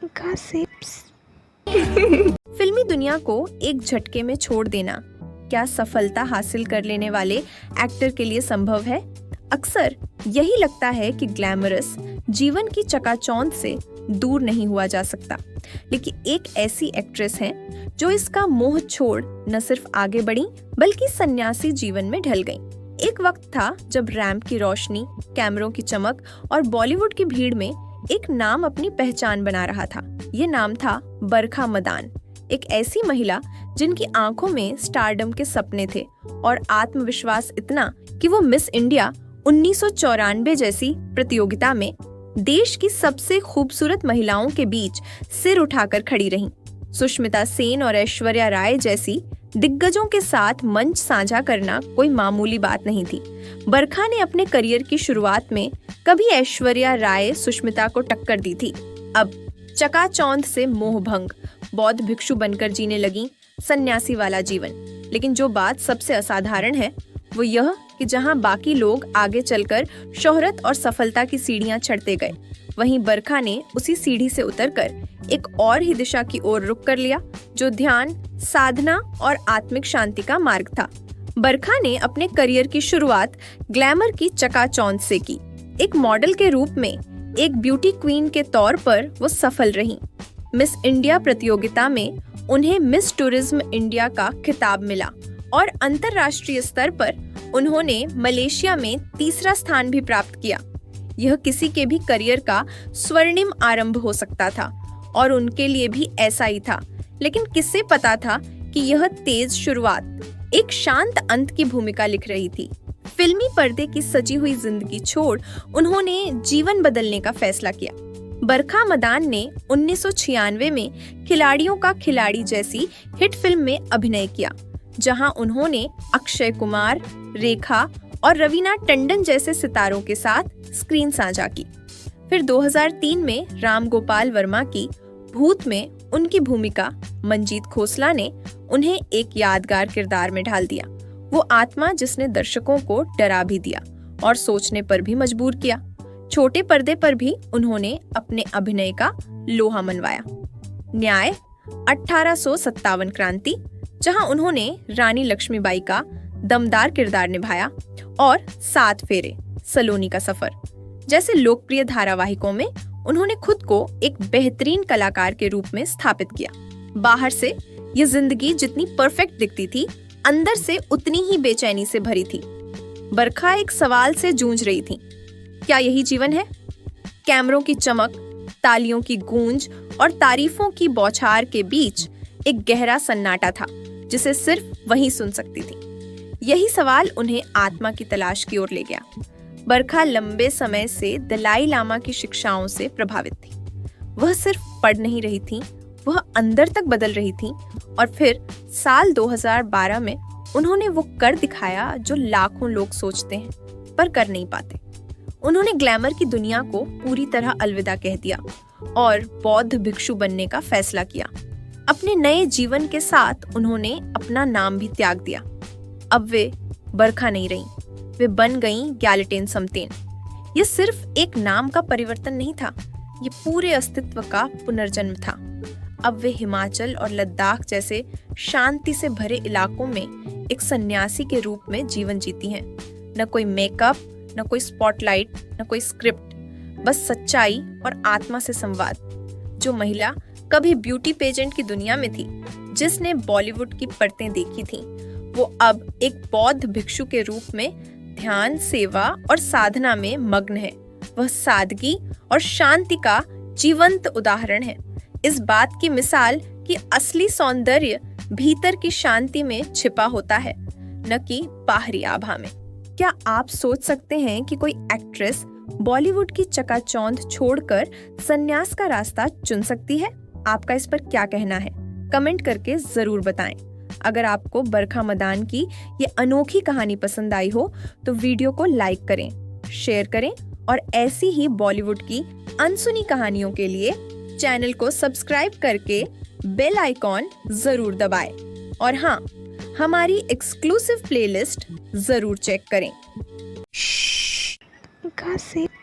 Gossips. फिल्मी दुनिया को एक झटके में छोड़ देना क्या सफलता हासिल कर लेने वाले एक्टर के लिए संभव है? अक्सर यही लगता है कि ग्लैमरस जीवन की चकाचौंध से दूर नहीं हुआ जा सकता, लेकिन एक ऐसी एक्ट्रेस हैं जो इसका मोह छोड़ न सिर्फ आगे बढ़ी बल्कि सन्यासी जीवन में ढल गईं। एक वक्त था जब रैंप की रोशनी, कैमरों की चमक और बॉलीवुड की भीड़ में एक नाम अपनी पहचान बना रहा था। ये नाम था बरखा मदान, एक ऐसी महिला जिनकी आंखों में स्टारडम के सपने थे और आत्मविश्वास इतना कि वो मिस इंडिया 1994 जैसी प्रतियोगिता में देश की सबसे खूबसूरत महिलाओं के बीच सिर उठाकर खड़ी रहीं। सुष्मिता सेन और ऐश्वर्या राय जैसी दिग्गजों के साथ मंच साझा करना कोई मामूली बात नहीं थी। बरखा ने अपने करियर की शुरुआत में कभी ऐश्वर्या राय, सुष्मिता को टक्कर दी थी। अब चकाचौंध से मोहभंग, बौद्ध भिक्षु बनकर जीने लगी सन्यासी वाला जीवन। लेकिन जो बात सबसे असाधारण है वो यह कि जहां बाकी लोग आगे चलकर शोहरत और सफलता की सीढ़ियां चढ़ते गए, वहीं बरखा ने उसी सीढ़ी से उतरकर एक और ही दिशा की ओर रुख कर लिया, जो ध्यान, साधना और आत्मिक शांति का मार्ग था। बरखा ने अपने करियर की शुरुआत ग्लैमर की चकाचौंध से की। एक मॉडल के रूप में, एक ब्यूटी क्वीन के तौर पर वो सफल रहीं। मिस इंडिया प्रतियोगिता में उन्हें मिस टूरिज्म इंडिया का खिताब मिला और अंतर्राष्ट्रीय स्तर पर उन्होंने मलेशिया में तीसरा स्थान भी प्राप्त किया। यह किसी के भी करियर का स्वर्णिम आरंभ हो सकता था और उनके लिए भी ऐसा ही था। लेकिन किससे पता था कि यह तेज शुरुआत एक शांत अंत की भूमिका लिख रही थी। फिल्मी पर्दे की सजी हुई जिंदगी छोड़ उन्होंने जीवन बदलने का फैसला किया। बरखा मदान ने 1996 में खिलाड़ियों का खिलाड़ी जैसी हिट फिल्म में अभिनय किया, जहां उन्होंने अक्षय कुमार, रेखा और रवीना टंडन जैसे सितारों के साथ स्क्रीन साझा की। फिर 2003 में राम गोपाल वर्मा की भूत में उनकी भूमिका मंजीत खोसला ने उन्हें एक यादगार किरदार में ढाल दिया। वो आत्मा जिसने दर्शकों को डरा भी दिया और सोचने पर भी मजबूर किया। छोटे पर्दे पर भी उन्होंने अपने अभिनय का लोहा मनवाया। न्याय, 1857 क्रांति, जहां उन्होंने रानी लक्ष्मीबाई का दमदार किरदार निभाया, और 7 फेरे, सलोनी का सफर जैसे लोकप्रिय धारावाहिकों में उन्होंने खुद को एक बेहतरीन कलाकार के रूप में स्थापित किया। बाहर से ये जिंदगी जितनी परफेक्ट दिखती थी, अंदर से उतनी ही बेचैनी से भरी थी। बरखा एक सवाल से जूझ रही थी, क्या यही जीवन है? कैमरों की चमक, तालियों की गूंज और तारीफों की बौछार के बीच एक गहरा सन्नाटा था जिसे सिर्फ वही सुन सकती थी। यही सवाल उन्हें आत्मा की तलाश की ओर ले गया। बरखा लंबे समय से दलाई लामा की शिक्षाओं से प्रभावित थी। वह सिर्फ पढ़ नहीं रही थी, वह अंदर तक बदल रही थी। और फिर साल 2012 में उन्होंने वो कर दिखाया जो लाखों लोग सोचते हैं पर कर नहीं पाते। उन्होंने ग्लैमर की दुनिया को पूरी तरह अलविदा कह दिया और बौद्ध भिक्षु बनने का फैसला किया। अपने नए जीवन के साथ उन्होंने अपना नाम भी त्याग दिया। अब वे बरखा नहीं रहीं, वे बन गईं गैलेटेन समतेन। ये सिर्फ एक नाम का परिवर्तन नहीं था, ये पूरे अस्तित्व का पुनर्जन्म था। अब वे हिमाचल और लद्दाख जैसे शांति से भरे इलाकों में एक सन्यासी के रूप में जीवन जीती हैं। न कोई मेकअप, न कोई स्पॉटलाइट, न कोई स्क्रिप्ट, बस सच्चाई और आत्मा से संवाद। जो महिला कभी ब्यूटी पेजेंट की दुनिया में थी, जिसने बॉलीवुड की परतें देखी थीं, वो अब एक बौद्ध भिक्षु के रूप में ध्यान, सेवा और साधना में मग्न है। वह सादगी और शांति का जीवंत उदाहरण है। इस बात की मिसाल कि असली सौंदर्य भीतर की शांति में छिपा होता है, न कि बाहरी आभा में। क्या आप सोच सकते हैं कि कोई एक्ट्रेस बॉलीवुड की चकाचौंध छोड़कर संन्यास का रास्ता चुन सकती है? आपका इस पर क्या कहना है? कमेंट करके जरूर बताएं। अगर आपको बरखा मदान की ये अनोखी कहानी पसंद आई हो तो वीडियो को लाइक करें, शेयर करें और ऐसी ही बॉलीवुड की अनसुनी कहानियों के लिए चैनल को सब्सक्राइब करके बेल आइकॉन जरूर दबाएं। और हाँ, हमारी एक्सक्लूसिव प्लेलिस्ट जरूर चेक करें। Gossip.